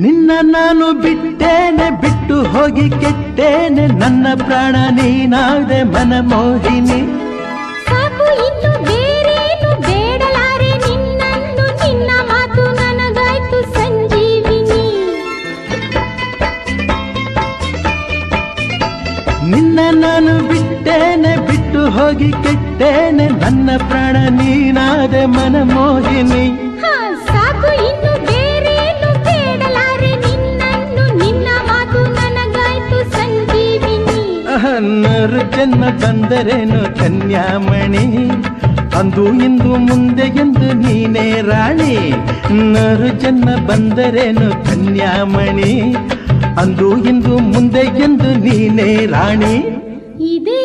ನಿನ್ನ ನಾನು ಬಿಟ್ಟೇನೆ ಬಿಟ್ಟು ಹೋಗಿ ಕೆಟ್ಟೇನೆ ನನ್ನ ಪ್ರಾಣ ನೀನಾದೆ ಮನಮೋಹಿನಿ ಸಾಕು ಇನ್ನು ಬೇರೇನು ಬೇಡಲಾರೆ ನಿನ್ನನ್ನು ನಿನ್ನ ಮಾತು ನನಗಾಯ್ತು ಸಂಜೀವಿನಿ ನಿನ್ನ ನಾನು ಬಿಟ್ಟೇನೆ ಬಿಟ್ಟು ಹೋಗಿ ಕೆಟ್ಟೇನೆ ನನ್ನ ಪ್ರಾಣ ನೀನಾದೆ ಮನಮೋಹಿನಿ ಸಾಕು ಇನ್ನು ಬೇರೇನು ಬೇಡಲಾರೆ ನಿನ್ನನ್ನು ನಿನ್ನ ಮಾತು ನನಗಾಯ್ತು ಸಂಜೀವಿನಿ ನರು ಜನ್ಮ ಬಂದರೇನು ಕನ್ಯಾಮಣಿ ಅಂದು ಇಂದು ಮುಂದೆ ಎಂದು ನೀನೇ ರಾಣಿ ನರು ಜನ್ಮ ಬಂದರೇನು ಕನ್ಯಾಮಣಿ ಅಂದು ಇಂದು ಮುಂದೆ ಎಂದು ನೀನೇ ರಾಣಿ ಇದೇ